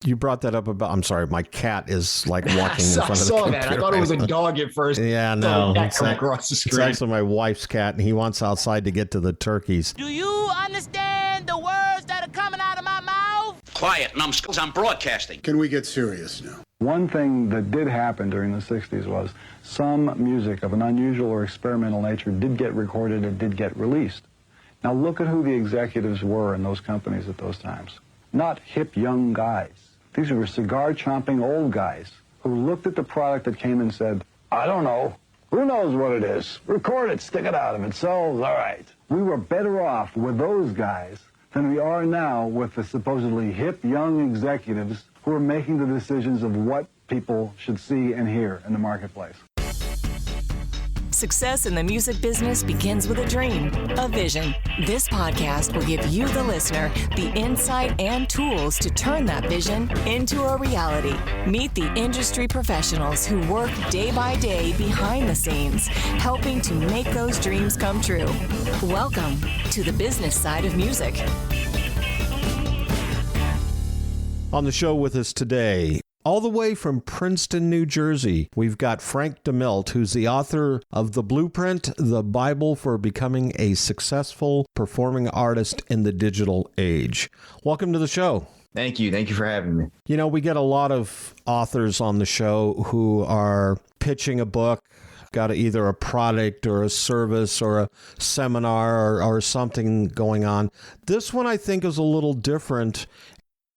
You brought that up about, I'm sorry, my cat is like walking in front of the saw computer. that. I thought it was a dog at first. Yeah, no. It's across the screen. It's actually my wife's cat, and he wants outside to get to the turkeys. Do you understand the words that are coming out of my mouth? Quiet, numbskulls, I'm broadcasting. Can we get serious now? One thing that did happen during the 60s was some music of an unusual or experimental nature did get recorded and did get released. Now look at who the executives were in those companies at those times. Not hip young guys. These were cigar-chomping old guys who looked at the product that came and said, I don't know. Who knows what it is? Record it, stick it out. If it sells, all right. We were better off with those guys than we are now with the supposedly hip young executives who are making the decisions of what people should see and hear in the marketplace. Success in the music business begins with a dream, a vision. This podcast will give you, the listener, the insight and tools to turn that vision into a reality. Meet the industry professionals who work day by day behind the scenes, helping to make those dreams come true. Welcome to the business side of music. On the show with us today, all the way from Princeton, New Jersey, we've got Frank Demilt, who's the author of The Blueprint, the Bible for Becoming a Successful Performing Artist in the Digital Age. Welcome to the show. Thank you. Thank you for having me. You know, we get a lot of authors on the show who are pitching a book, got either a product or a service or a seminar or something going on. This one, I think, is a little different.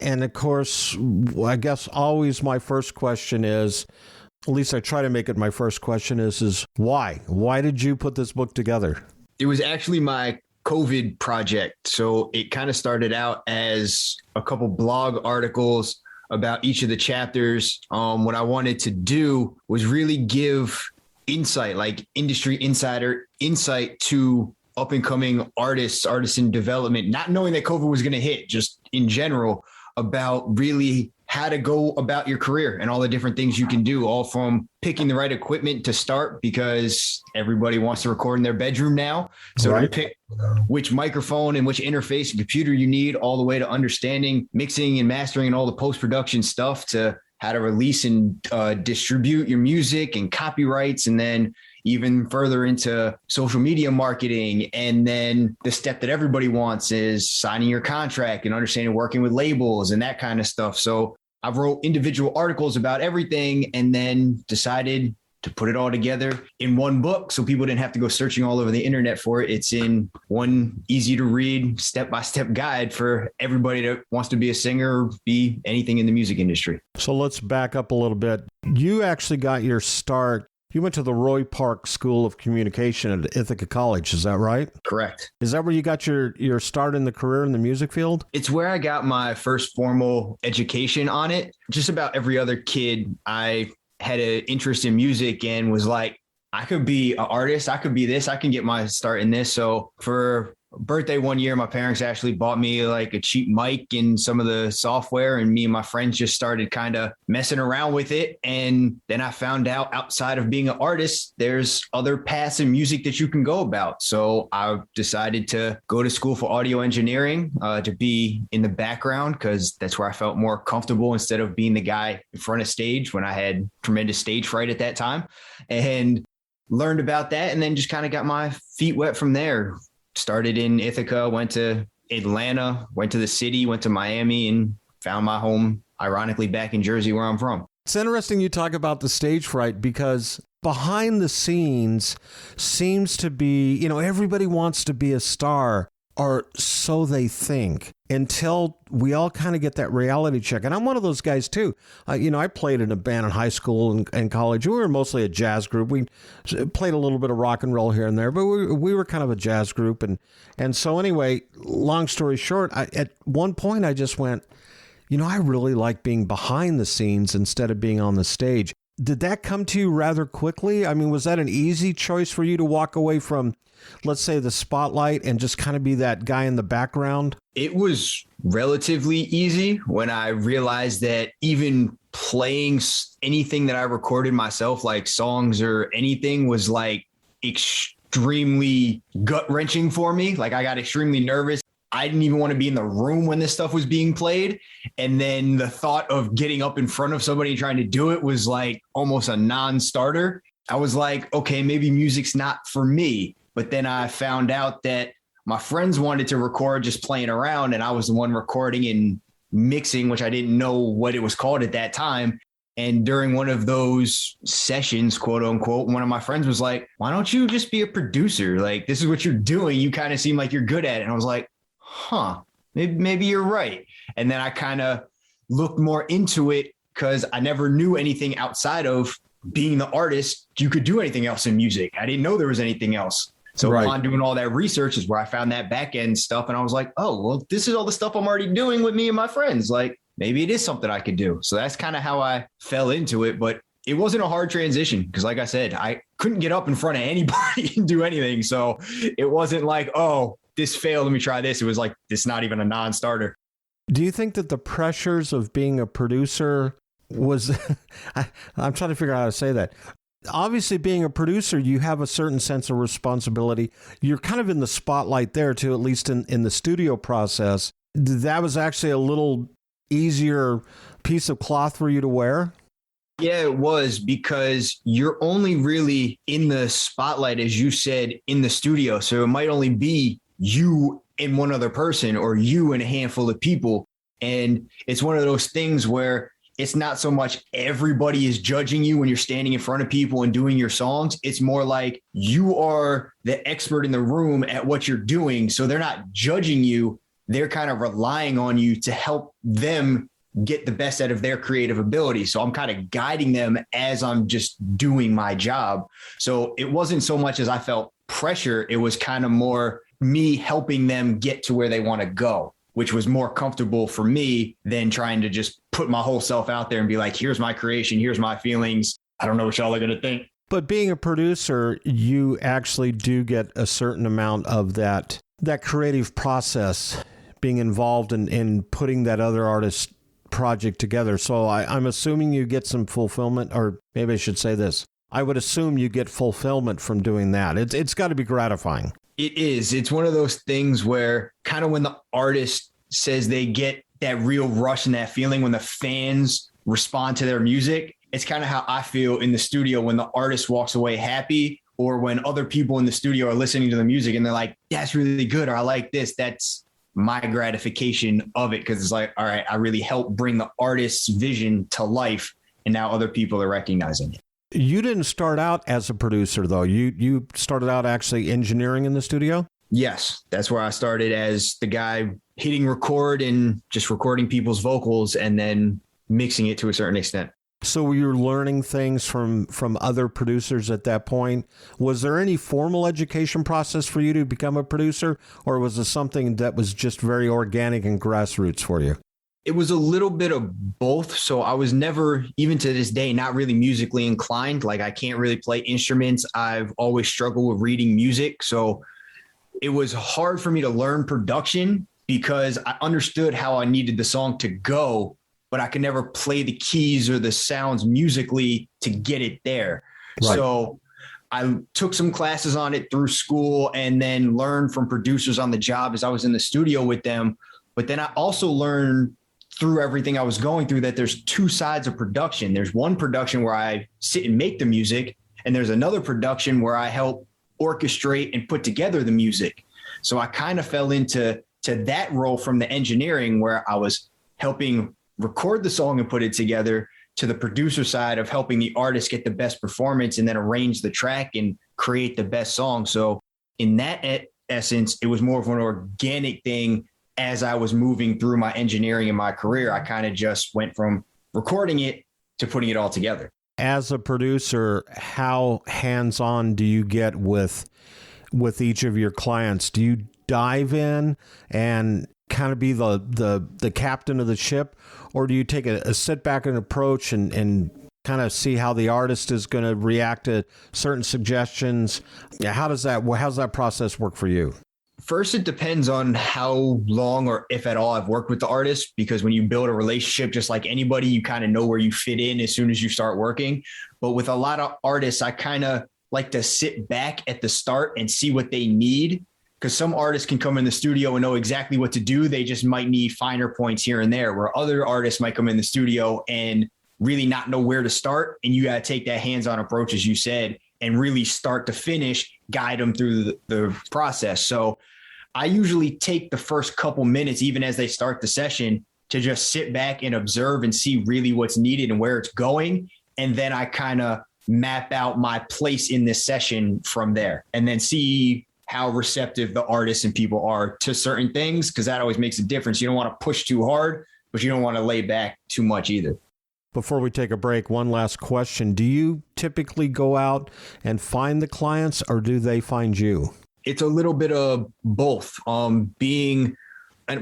And of course, I guess always my first question is, at least I try to make it my first question is why? Why did you put this book together? It was actually my COVID project. So it kind of started out as a couple blog articles about each of the chapters. What I wanted to do was really give insight, like industry insider insight to up and coming artists in development, not knowing that COVID was going to hit, just in general, about really how to go about your career and all the different things you can do, all from picking the right equipment to start, because everybody wants to record in their bedroom now. So right. To pick which microphone and which interface and computer you need, all the way to understanding mixing and mastering and all the post-production stuff, to how to release and distribute your music and copyrights, and then even further into social media marketing. And then the step that everybody wants is signing your contract and understanding working with labels and that kind of stuff. So I wrote individual articles about everything and then decided to put it all together in one book so people didn't have to go searching all over the internet for it. It's in one easy to read step-by-step guide for everybody that wants to be a singer or be anything in the music industry. So let's back up a little bit. You actually got your start. You went to the Roy Park School of Communication at Ithaca College. Is that right? Correct. Is that where you got your start in the career in the music field? It's where I got my first formal education on it. Just about every other kid, I had an interest in music and was like, I could be an artist. I could be this. I can get my start in this. So for birthday one year, my parents actually bought me like a cheap mic and some of the software, and me and my friends just started kind of messing around with it. And then I found out outside of being an artist, there's other paths in music that you can go about. So I decided to go to school for audio engineering, to be in the background, because that's where I felt more comfortable instead of being the guy in front of stage, when I had tremendous stage fright at that time, and learned about that. And then just kind of got my feet wet from there. Started in Ithaca, went to Atlanta, went to the city, went to Miami, and found my home, ironically, back in Jersey, where I'm from. It's interesting you talk about the stage fright, because behind the scenes seems to be, everybody wants to be a star, or so they think, until we all kind of get that reality check. And I'm one of those guys too. I played in a band in high school and college. We were mostly a jazz group. We played a little bit of rock and roll here and there, but we were kind of a jazz group. And so anyway, long story short, at one point I just went, I really like being behind the scenes instead of being on the stage. Did that come to you rather quickly? I mean, was that an easy choice for you to walk away from, let's say, the spotlight and just kind of be that guy in the background? It was relatively easy when I realized that even playing anything that I recorded myself, like songs or anything, was like extremely gut-wrenching for me. Like, I got extremely nervous. I didn't even want to be in the room when this stuff was being played. And then the thought of getting up in front of somebody and trying to do it was like almost a non-starter. I was like, okay, maybe music's not for me. But then I found out that my friends wanted to record just playing around, and I was the one recording and mixing, which I didn't know what it was called at that time. And during one of those sessions, quote unquote, one of my friends was like, why don't you just be a producer? Like, this is what you're doing. You kind of seem like you're good at it. And I was like, maybe you're right. And then I kind of looked more into it because I never knew anything outside of being the artist. You could do anything else in music. I didn't know there was anything else. So upon doing all that research is where I found that back end stuff. And I was like, oh, well, this is all the stuff I'm already doing with me and my friends. Like, maybe it is something I could do. So that's kind of how I fell into it. But it wasn't a hard transition because, like I said, I couldn't get up in front of anybody and do anything. So it wasn't like, oh, this failed, let me try this. It was like, it's not even a non-starter. Do you think that the pressures of being a producer was, I'm trying to figure out how to say that. Obviously, being a producer, you have a certain sense of responsibility. You're kind of in the spotlight there, too, at least in the studio process. That was actually a little easier piece of cloth for you to wear? Yeah, it was, because you're only really in the spotlight, as you said, in the studio. So it might only be you and one other person, or you and a handful of people. And it's one of those things where it's not so much everybody is judging you when you're standing in front of people and doing your songs. It's more like you are the expert in the room at what you're doing. So they're not judging you. They're kind of relying on you to help them get the best out of their creative ability. So I'm kind of guiding them as I'm just doing my job. So it wasn't so much as I felt pressure. It was kind of more me helping them get to where they want to go, which was more comfortable for me than trying to just put my whole self out there and be like, here's my creation, here's my feelings. I don't know what y'all are going to think. But being a producer, you actually do get a certain amount of that creative process, being involved in putting that other artist's project together. So I'm assuming you get some fulfillment, or maybe I should say this. I would assume you get fulfillment from doing that. It's got to be gratifying. It is. It's one of those things where kind of when the artist says they get that real rush and that feeling when the fans respond to their music, it's kind of how I feel in the studio when the artist walks away happy, or when other people in the studio are listening to the music and they're like, that's really good, or I like this. That's my gratification of it, because it's like, all right, I really helped bring the artist's vision to life, and now other people are recognizing it. You didn't start out as a producer, though. You started out actually engineering in the studio? Yes, that's where I started, as the guy hitting record and just recording people's vocals and then mixing it to a certain extent. So you're learning things from other producers at that point. Was there any formal education process for you to become a producer, or was it something that was just very organic and grassroots for you? It was a little bit of both. So I was never, even to this day, not really musically inclined. Like, I can't really play instruments. I've always struggled with reading music. So it was hard for me to learn production because I understood how I needed the song to go, but I could never play the keys or the sounds musically to get it there. Right. So I took some classes on it through school and then learned from producers on the job as I was in the studio with them. But then I also learned through everything I was going through that there's two sides of production. There's one production where I sit and make the music, and there's another production where I help orchestrate and put together the music. So I kind of fell into that role from the engineering, where I was helping record the song and put it together, to the producer side of helping the artist get the best performance and then arrange the track and create the best song. So in that essence, it was more of an organic thing. As I was moving through my engineering in my career, I kind of just went from recording it to putting it all together. As a producer, how hands-on do you get with each of your clients? Do you dive in and kind of be the captain of the ship, or do you take a sit back and approach and kind of see how the artist is going to react to certain suggestions? How's that process work for you? First, it depends on how long or if at all I've worked with the artist, because when you build a relationship, just like anybody, you kind of know where you fit in as soon as you start working. But with a lot of artists, I kind of like to sit back at the start and see what they need, because some artists can come in the studio and know exactly what to do. They just might need finer points here and there, where other artists might come in the studio and really not know where to start. And you got to take that hands-on approach, as you said, and really start to finish, guide them through the process. So I usually take the first couple minutes, even as they start the session, to just sit back and observe and see really what's needed and where it's going. And then I kind of map out my place in this session from there, and then see how receptive the artists and people are to certain things, because that always makes a difference. You don't want to push too hard, but you don't want to lay back too much either. Before we take a break, one last question. Do you typically go out and find the clients, or do they find you? It's a little bit of both. Being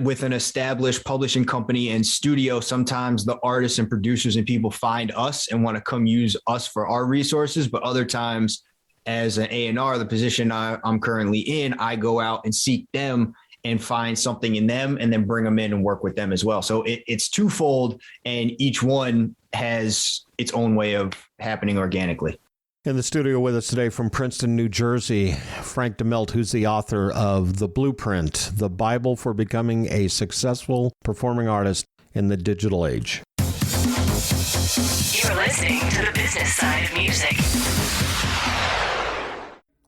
with an established publishing company and studio, sometimes the artists and producers and people find us and want to come use us for our resources. But other times, as an A&R, the position I'm currently in, I go out and seek them and find something in them and then bring them in and work with them as well. So it's twofold, and each one has its own way of happening organically. In the studio with us today from Princeton, New Jersey, Frank Demilt, who's the author of The Blueprint, the Bible for Becoming a Successful Performing Artist in the Digital Age. You're listening to the business side of music.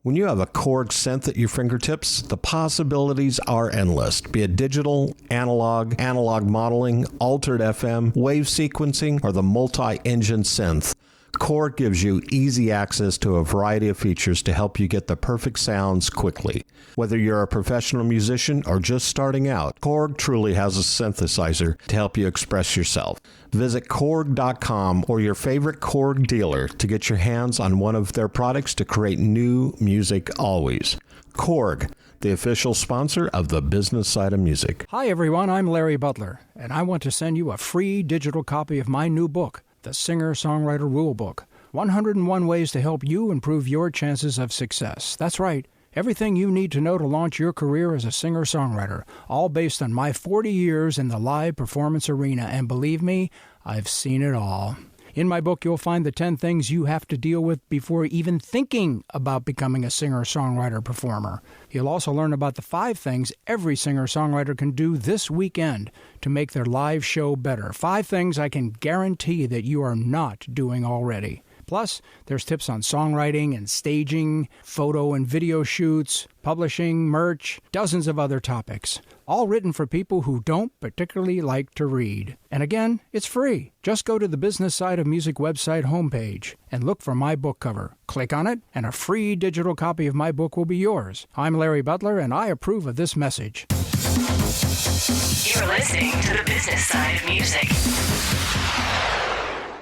When you have a Korg synth at your fingertips, the possibilities are endless. Be it digital, analog modeling, altered FM, wave sequencing, or the multi-engine synth, Korg gives you easy access to a variety of features to help you get the perfect sounds quickly. Whether you're a professional musician or just starting out, Korg truly has a synthesizer to help you express yourself. Visit Korg.com or your favorite Korg dealer to get your hands on one of their products to create new music always. Korg, the official sponsor of the business side of music. Hi everyone, I'm Larry Butler, and I want to send you a free digital copy of my new book, The Singer-Songwriter Rulebook, 101 Ways to Help You Improve Your Chances of Success. That's right, everything you need to know to launch your career as a singer-songwriter, all based on my 40 years in the live performance arena, and believe me, I've seen it all. In my book, you'll find the 10 things you have to deal with before even thinking about becoming a singer-songwriter performer. You'll also learn about the 5 things every singer-songwriter can do this weekend to make their live show better. 5 things I can guarantee that you are not doing already. Plus, there's tips on songwriting and staging, photo and video shoots, publishing, merch, dozens of other topics. All written for people who don't particularly like to read. And again, it's free. Just go to the Business Side of Music website homepage and look for my book cover. Click on it, and a free digital copy of my book will be yours. I'm Larry Butler, and I approve of this message. You're listening to the business side of music.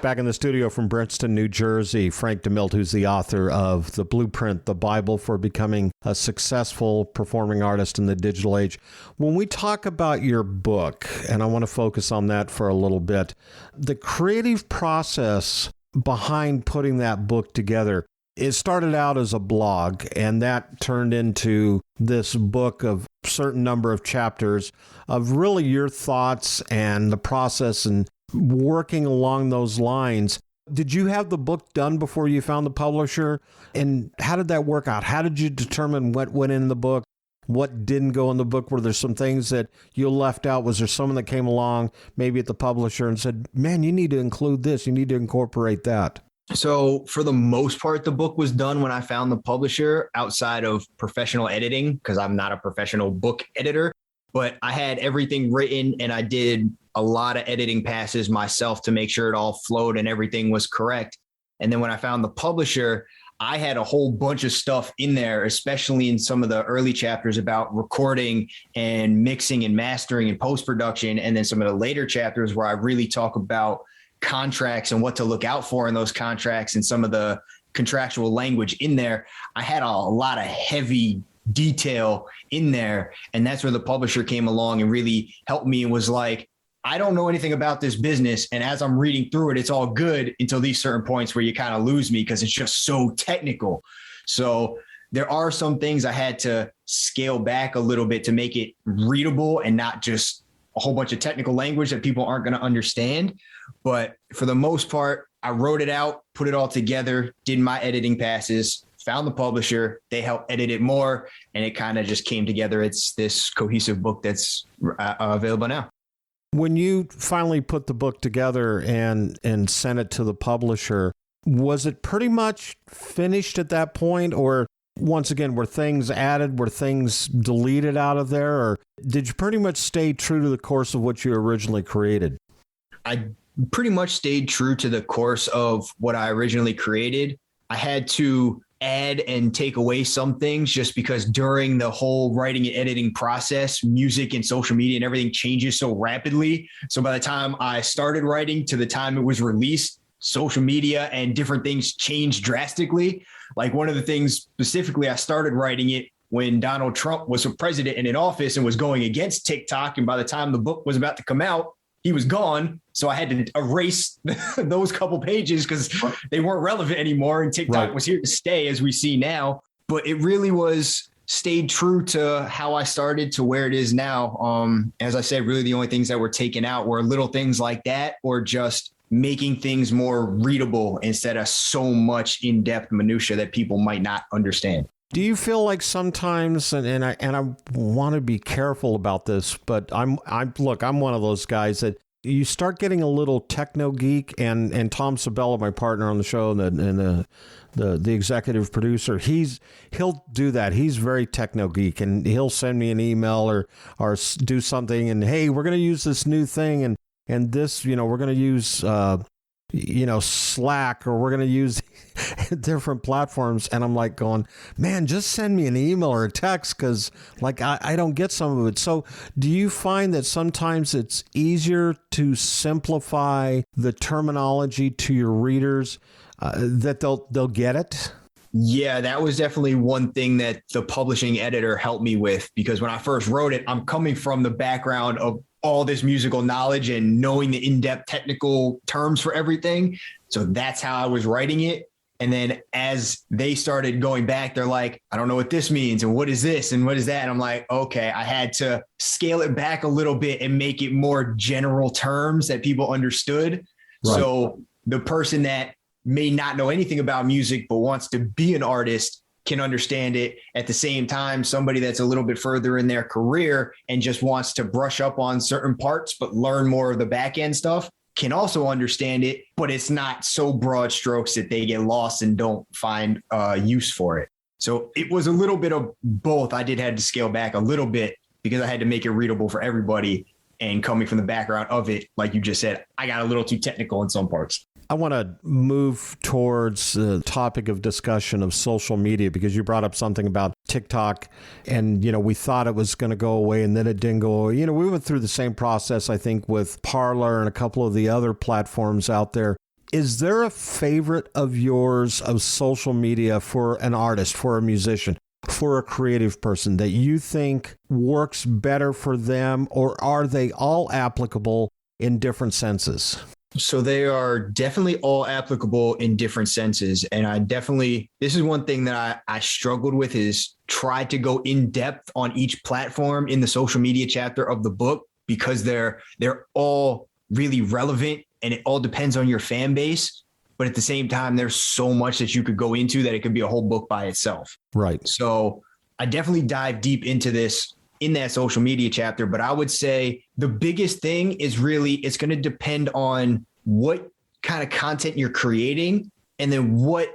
Back in the studio from Princeton, New Jersey, Frank Demilt, who's the author of The Blueprint, the Bible for Becoming a Successful Performing Artist in the Digital Age. When we talk about your book, and I want to focus on that for a little bit, the creative process behind putting that book together, it started out as a blog, and that turned into this book of a certain number of chapters of really your thoughts and the process and working along those lines. Did you have the book done before you found the publisher? And how did that work out? How did you determine what went in the book, what didn't go in the book? Were there some things that you left out? Was there someone that came along, maybe at the publisher, and said, man, you need to include this, you need to incorporate that? So for the most part, the book was done when I found the publisher, outside of professional editing, because I'm not a professional book editor. But I had everything written, and I did a lot of editing passes myself to make sure it all flowed and everything was correct. And then when I found the publisher, I had a whole bunch of stuff in there, especially in some of the early chapters about recording and mixing and mastering and post-production. And then some of the later chapters where I really talk about contracts and what to look out for in those contracts and some of the contractual language in there. I had a lot of heavy detail in there. And that's where the publisher came along and really helped me and was like, I don't know anything about this business. And as I'm reading through it, it's all good until these certain points where you kind of lose me because it's just so technical. So there are some things I had to scale back a little bit to make it readable and not just a whole bunch of technical language that people aren't going to understand. But for the most part, I wrote it out, put it all together, did my editing passes, found the publisher, they helped edit it more, and it kind of just came together. It's this cohesive book that's available now. When you finally put the book together and sent it to the publisher, was it pretty much finished at that point? Or once again, were things added, were things deleted out of there? Or did you pretty much stay true to the course of what you originally created? I pretty much stayed true to the course of what I originally created. I had to add and take away some things just because during the whole writing and editing process, music and social media and everything changes so rapidly. So by the time I started writing to the time it was released, social media and different things changed drastically. Like one of the things specifically, I started writing it when Donald Trump was a president and in office and was going against TikTok. And by the time the book was about to come out, he was gone. So I had to erase those couple pages because they weren't relevant anymore. And TikTok was here to stay, as we see now. But it really was stayed true to how I started to where it is now. As I said, really the only things that were taken out were little things like that, or just making things more readable instead of so much in-depth minutia that people might not understand. Do you feel like sometimes, and I want to be careful about this, but I'm one of those guys that you start getting a little techno geek, and Tom Sabella, my partner on the show, and the executive producer, he'll do that. He's very techno geek, and he'll send me an email or do something, and hey, we're going to use this new thing, and this, we're going to use Slack, or we're going to use different platforms. And I'm like going, man, just send me an email or a text, because like I don't get some of it. So do you find that sometimes it's easier to simplify the terminology to your readers that they'll get it? Yeah, that was definitely one thing that the publishing editor helped me with, because when I first wrote it, I'm coming from the background of all this musical knowledge and knowing the in-depth technical terms for everything. So that's how I was writing it. And then as they started going back, they're like, I don't know what this means. And what is this? And what is that? And I'm like, okay, I had to scale it back a little bit and make it more general terms that people understood. Right. So the person that may not know anything about music, but wants to be an artist, can understand it. At the same time, somebody that's a little bit further in their career and just wants to brush up on certain parts, but learn more of the back end stuff, can also understand it, but it's not so broad strokes that they get lost and don't find use for it. So it was a little bit of both. I did have to scale back a little bit because I had to make it readable for everybody. And coming from the background of it, like you just said, I got a little too technical in some parts. I want to move towards the topic of discussion of social media, because you brought up something about TikTok, and, we thought it was going to go away, and then it didn't go away. We went through the same process, I think, with Parler and a couple of the other platforms out there. Is there a favorite of yours of social media for an artist, for a musician, for a creative person that you think works better for them, or are they all applicable in different senses? So they are definitely all applicable in different senses. And this is one thing that I struggled with, is try to go in depth on each platform in the social media chapter of the book, because they're all really relevant and it all depends on your fan base. But at the same time, there's so much that you could go into that it could be a whole book by itself. Right. So I definitely dive deep into this in that social media chapter. But I would say the biggest thing is really, it's going to depend on what kind of content you're creating, and then what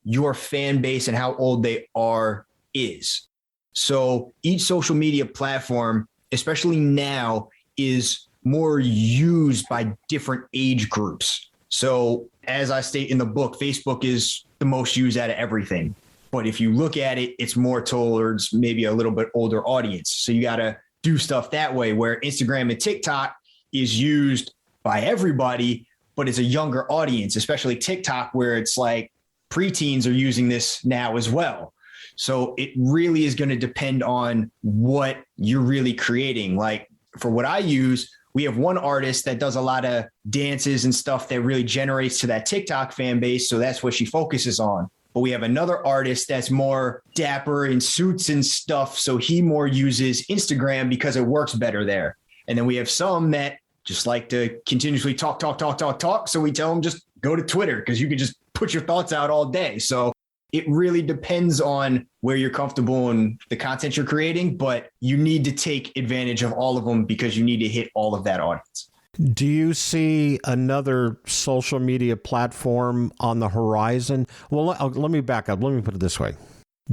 your fan base and how old they are is. So each social media platform, especially now, is more used by different age groups. So as I state in the book, Facebook is the most used out of everything. But if you look at it, it's more towards maybe a little bit older audience. So you got to do stuff that way, where Instagram and TikTok is used by everybody, but it's a younger audience, especially TikTok, where it's like preteens are using this now as well. So it really is going to depend on what you're really creating. Like for what I use, we have one artist that does a lot of dances and stuff that really generates to that TikTok fan base. So that's what she focuses on. But we have another artist that's more dapper in suits and stuff. So he more uses Instagram because it works better there. And then we have some that just like to continuously talk. So we tell them just go to Twitter, because you can just put your thoughts out all day. So it really depends on where you're comfortable and the content you're creating, but you need to take advantage of all of them because you need to hit all of that audience. Do you see another social media platform on the horizon? Well, let me back up. Let me put it this way.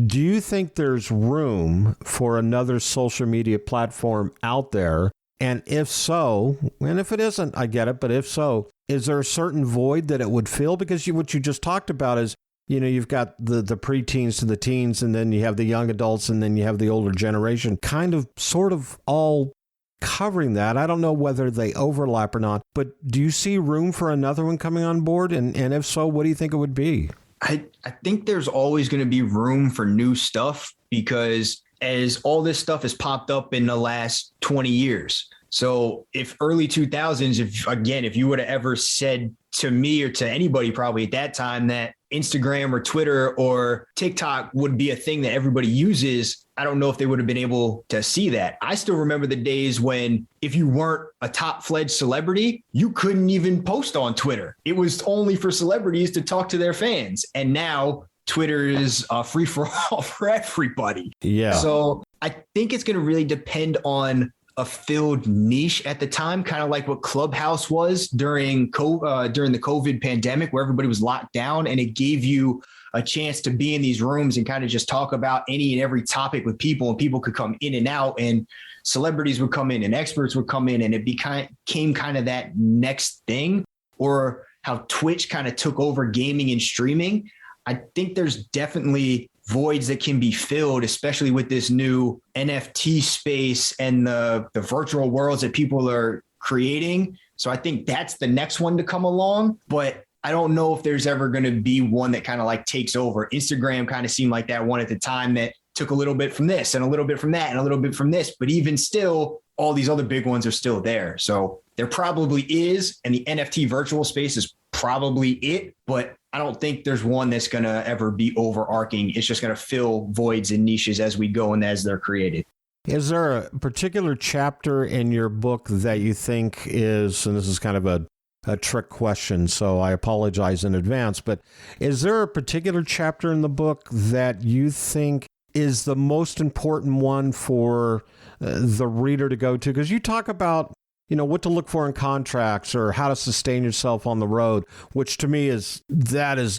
Do you think there's room for another social media platform out there? And if so, and if it isn't, I get it, but if so, is there a certain void that it would fill? Because what you just talked about is, you've got the preteens to the teens, and then you have the young adults, and then you have the older generation, kind of sort of all covering that. I don't know whether they overlap or not, but do you see room for another one coming on board? And if so, what do you think it would be? I think there's always going to be room for new stuff because as all this stuff has popped up in the last 20 years. So if early 2000s, if you would have ever said to me or to anybody probably at that time that Instagram or Twitter or TikTok would be a thing that everybody uses, I don't know if they would have been able to see that. I still remember the days when if you weren't a top-fledged celebrity, you couldn't even post on Twitter. It was only for celebrities to talk to their fans. And now Twitter is free for all for everybody. Yeah. So I think it's going to really depend on a filled niche at the time, kind of like what Clubhouse was during the COVID pandemic, where everybody was locked down, and it gave you a chance to be in these rooms and kind of just talk about any and every topic with people, and people could come in and out, and celebrities would come in and experts would come in, and it became kind of that next thing. Or how Twitch kind of took over gaming and streaming. I think there's definitely voids that can be filled, especially with this new NFT space and the virtual worlds that people are creating. So I think that's the next one to come along, but I don't know if there's ever going to be one that kind of like takes over. Instagram kind of seemed like that one at the time that took a little bit from this and a little bit from that and a little bit from this, but even still, all these other big ones are still there. So there probably is, and the NFT virtual space is probably it, but I don't think there's one that's going to ever be overarching. It's just going to fill voids and niches as we go and as they're created. Is there a particular chapter in your book that you think is, and this is kind of a trick question, so I apologize in advance, but is there a particular chapter in the book that you think is the most important one for the reader to go to? Because you talk about, what to look for in contracts or how to sustain yourself on the road, which to me is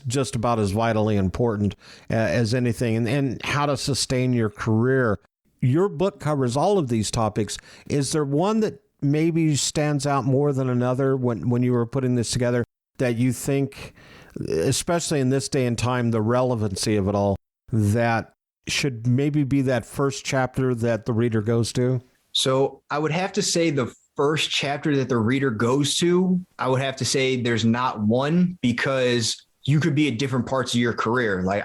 just about as vitally important as anything, and how to sustain your career. Your book covers all of these topics. Is there one that maybe stands out more than another when you were putting this together that you think, especially in this day and time, the relevancy of it all, that should maybe be that first chapter that the reader goes to? So I would have to say the first chapter that the reader goes to, I would have to say there's not one, because you could be at different parts of your career. Like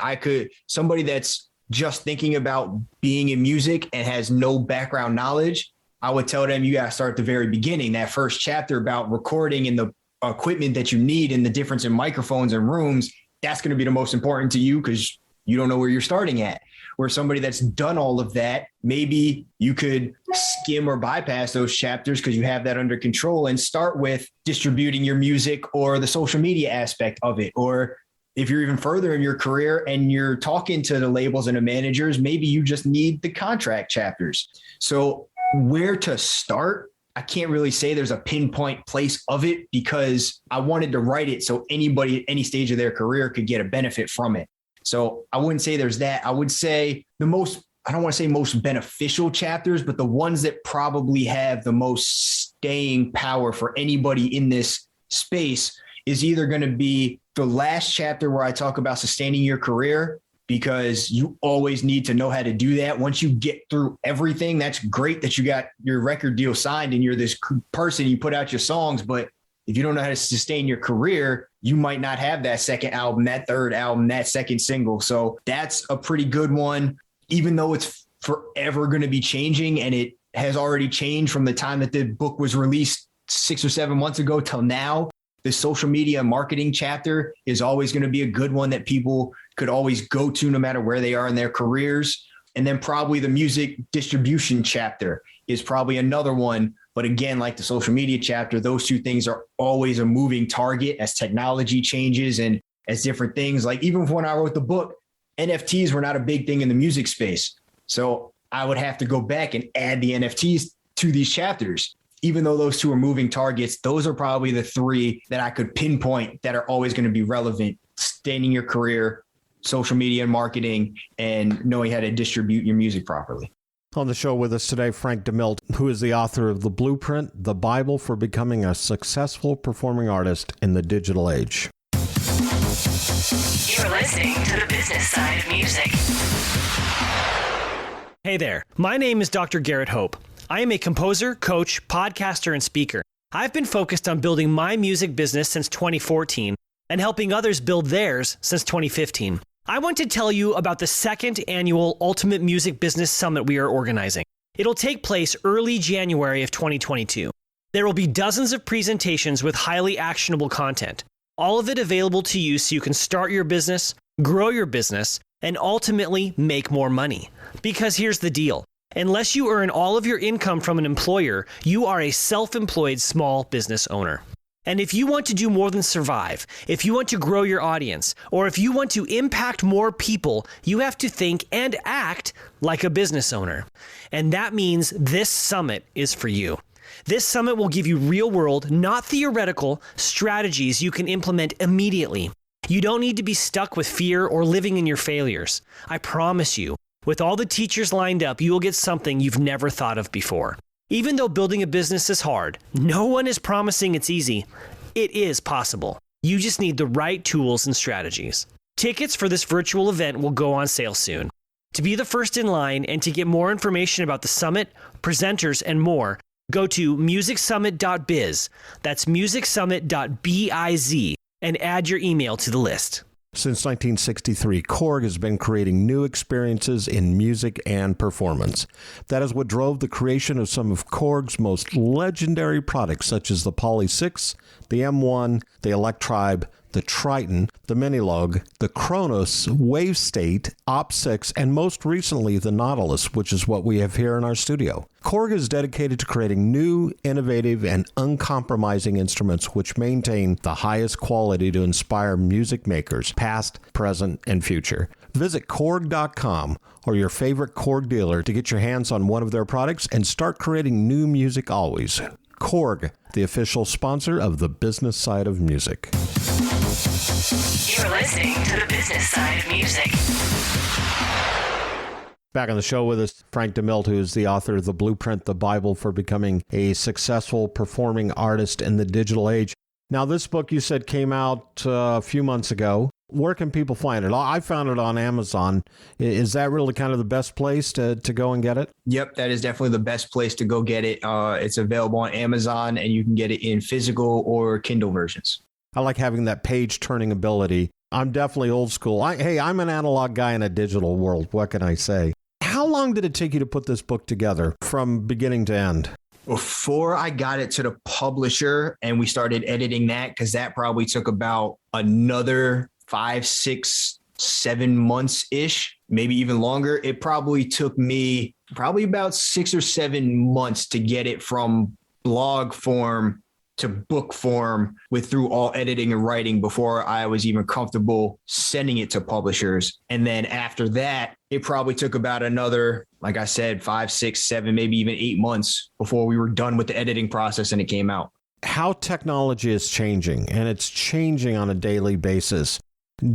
somebody that's just thinking about being in music and has no background knowledge, I would tell them you got to start at the very beginning. That first chapter about recording and the equipment that you need and the difference in microphones and rooms, that's going to be the most important to you because you don't know where you're starting at. Where somebody that's done all of that, maybe you could skim or bypass those chapters because you have that under control and start with distributing your music or the social media aspect of it. Or if you're even further in your career and you're talking to the labels and the managers, maybe you just need the contract chapters. So where to start, I can't really say there's a pinpoint place of it because I wanted to write it so anybody at any stage of their career could get a benefit from it. So I wouldn't say there's that. I would say I don't want to say most beneficial chapters, but the ones that probably have the most staying power for anybody in this space is either going to be the last chapter where I talk about sustaining your career, because you always need to know how to do that. Once you get through everything, that's great that you got your record deal signed and you're this person, you put out your songs, but if you don't know how to sustain your career, you might not have that second album, that third album, that second single. So that's a pretty good one, even though it's forever going to be changing. And it has already changed from the time that the book was released 6 or 7 months ago till now. The social media marketing chapter is always going to be a good one that people could always go to no matter where they are in their careers. And then probably the music distribution chapter is probably another one. But again, like the social media chapter, those two things are always a moving target as technology changes and as different things. Like even when I wrote the book, NFTs were not a big thing in the music space. So I would have to go back and add the NFTs to these chapters. Even though those two are moving targets, those are probably the three that I could pinpoint that are always going to be relevant. Sustaining your career, social media and marketing, and knowing how to distribute your music properly. On the show with us today, Frank Demilt, who is the author of The Blueprint, the Bible for Becoming a Successful Performing Artist in the Digital Age. You're listening to the business side of music. Hey there, my name is Dr. Garrett Hope. I am a composer, coach, podcaster, and speaker. I've been focused on building my music business since 2014 and helping others build theirs since 2015. I want to tell you about the second annual Ultimate Music Business Summit we are organizing. It'll take place early January of 2022. There will be dozens of presentations with highly actionable content, all of it available to you so you can start your business, grow your business, and ultimately make more money. Because here's the deal. Unless you earn all of your income from an employer, you are a self-employed small business owner. And if you want to do more than survive, if you want to grow your audience, or if you want to impact more people, you have to think and act like a business owner. And that means this summit is for you. This summit will give you real-world, not theoretical, strategies you can implement immediately. You don't need to be stuck with fear or living in your failures. I promise you, with all the teachers lined up, you will get something you've never thought of before. Even though building a business is hard, no one is promising it's easy. It is possible. You just need the right tools and strategies. Tickets for this virtual event will go on sale soon. To be the first in line and to get more information about the summit, presenters, and more, go to musicsummit.biz. That's musicsummit.biz and add your email to the list. Since 1963, Korg has been creating new experiences in music and performance. That is what drove the creation of some of Korg's most legendary products, such as the Poly 6, the M1, the Electribe, the Triton, the Minilogue, the Kronos, Wave State, Op 6, and most recently the Nautilus, which is what we have here in our studio. Korg is dedicated to creating new, innovative, and uncompromising instruments which maintain the highest quality to inspire music makers, past, present, and future. Visit Korg.com or your favorite Korg dealer to get your hands on one of their products and start creating new music always. Korg, the official sponsor of the business side of music. You're listening to the business side of music. Back on the show with us, Frank Demilt, who is the author of The Blueprint, the Bible for Becoming a Successful Performing Artist in the Digital Age. Now, this book you said came out a few months ago. Where can people find it? I found it on Amazon. Is that really kind of the best place to go and get it? Yep, that is definitely the best place to go get it. It's available on Amazon, and you can get it in physical or Kindle versions. I like having that page-turning ability. I'm definitely old school. I'm an analog guy in a digital world. What can I say? How long did it take you to put this book together from beginning to end? Before I got it to the publisher and we started editing that, because that probably took about another 5, 6, 7 months-ish, maybe even longer. It probably took me about 6 or 7 months to get it from blog form to book form through all editing and writing before I was even comfortable sending it to publishers. And then after that, it probably took about another, like I said, 5, 6, 7, maybe even 8 months before we were done with the editing process and it came out. How technology is changing, and it's changing on a daily basis.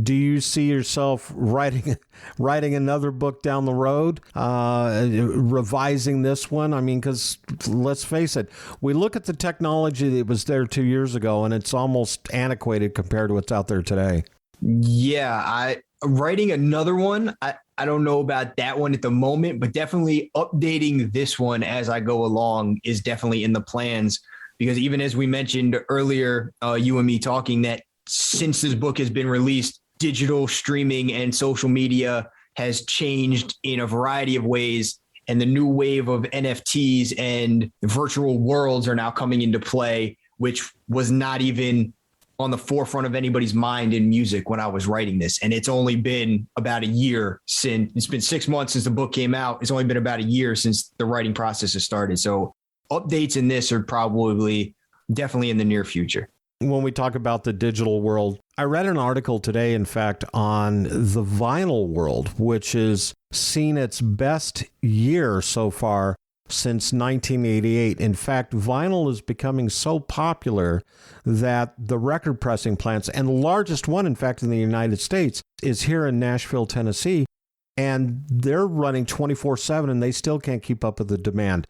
Do you see yourself writing another book down the road, revising this one? I mean, because let's face it, we look at the technology that was there 2 years ago, and it's almost antiquated compared to what's out there today. Yeah, writing another one, I don't know about that one at the moment, but definitely updating this one as I go along is definitely in the plans. Because even as we mentioned earlier, you and me talking, that since this book has been released, digital streaming and social media has changed in a variety of ways. And the new wave of NFTs and virtual worlds are now coming into play, which was not even on the forefront of anybody's mind in music when I was writing this. And it's only been about a year since, it's been 6 months since the book came out. It's only been about a year since the writing process has started. So updates in this are probably definitely in the near future. when we talk about the digital world. I read an article today, in fact, on the vinyl world, which has seen its best year so far since 1988. In fact, vinyl is becoming so popular that the record pressing plants, and the largest one, in fact, in the United States, is here in Nashville, Tennessee, and they're running 24/7, and they still can't keep up with the demand.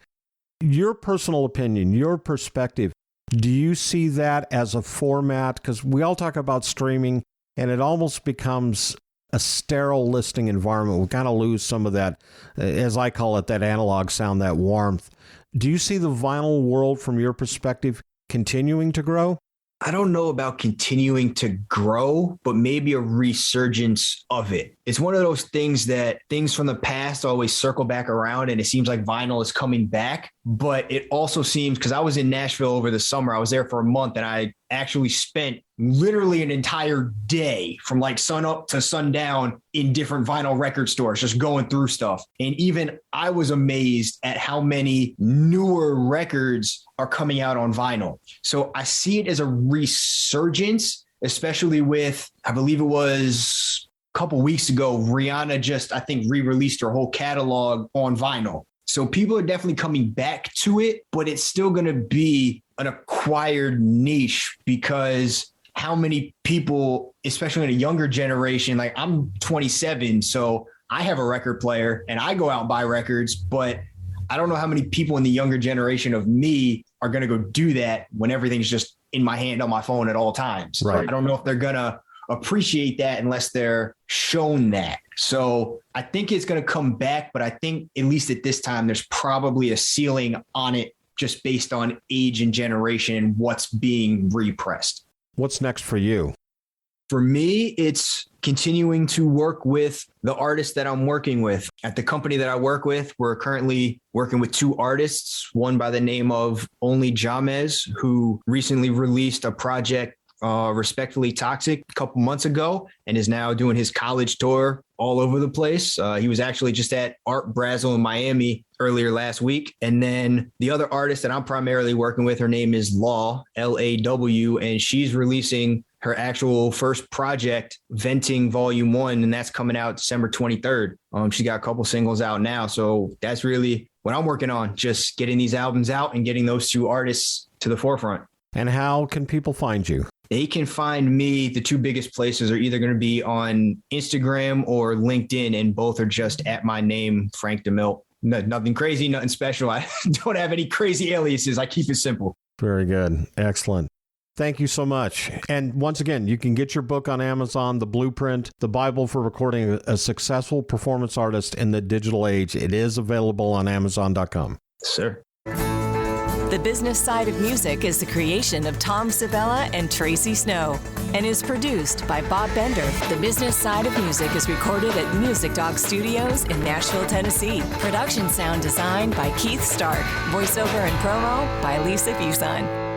Your personal opinion, your perspective, do you see that as a format? Because we all talk about streaming, and it almost becomes a sterile listening environment. We kind of lose some of that, as I call it, that analog sound, that warmth. Do you see the vinyl world, from your perspective, continuing to grow? I don't know about continuing to grow, but maybe a resurgence of it. It's one of those things that things from the past always circle back around, and it seems like vinyl is coming back. But it also seems, because I was in Nashville over the summer, I was there for a month, and I actually spent literally an entire day from like sun up to sundown in different vinyl record stores, just going through stuff. And even I was amazed at how many newer records are coming out on vinyl. So I see it as a resurgence, especially with, I believe it was a couple weeks ago, Rihanna just, I think, re-released her whole catalog on vinyl. So people are definitely coming back to it, but it's still going to be an acquired niche, because how many people, especially in a younger generation, like I'm 27, so I have a record player and I go out and buy records, but I don't know how many people in the younger generation of me are going to go do that when everything's just in my hand on my phone at all times. Right. I don't know if they're going to appreciate that unless they're shown that. So I think it's going to come back, but I think at least at this time, there's probably a ceiling on it just based on age and generation and what's being repressed. What's next for you? For me, it's continuing to work with the artists that I'm working with. At the company that I work with, we're currently working with two artists, one by the name of Only Jamez, who recently released a project, Respectfully Toxic, a couple months ago, and is now doing his college tour all over the place. He was actually just at Art Basel in Miami earlier last week. And then the other artist that I'm primarily working with, her name is Law, L-A-W, and she's releasing her actual first project, Venting Volume 1, and that's coming out December 23rd. She got a couple singles out now. So that's really what I'm working on, just getting these albums out and getting those two artists to the forefront. And how can people find you? They can find me. The two biggest places are either going to be on Instagram or LinkedIn, and both are just at my name, Frank Demilt. Nothing crazy, nothing special. I don't have any crazy aliases. I keep it simple. Very good. Excellent. Thank you so much. And once again, you can get your book on Amazon, The Blueprint, The Bible for Recording a Successful Performance Artist in the Digital Age. It is available on Amazon.com. Sir. The Business Side of Music is the creation of Tom Sabella and Tracy Snow and is produced by Bob Bender. The Business Side of Music is recorded at Music Dog Studios in Nashville, Tennessee. Production sound design by Keith Stark. Voiceover and promo by Lisa Busan.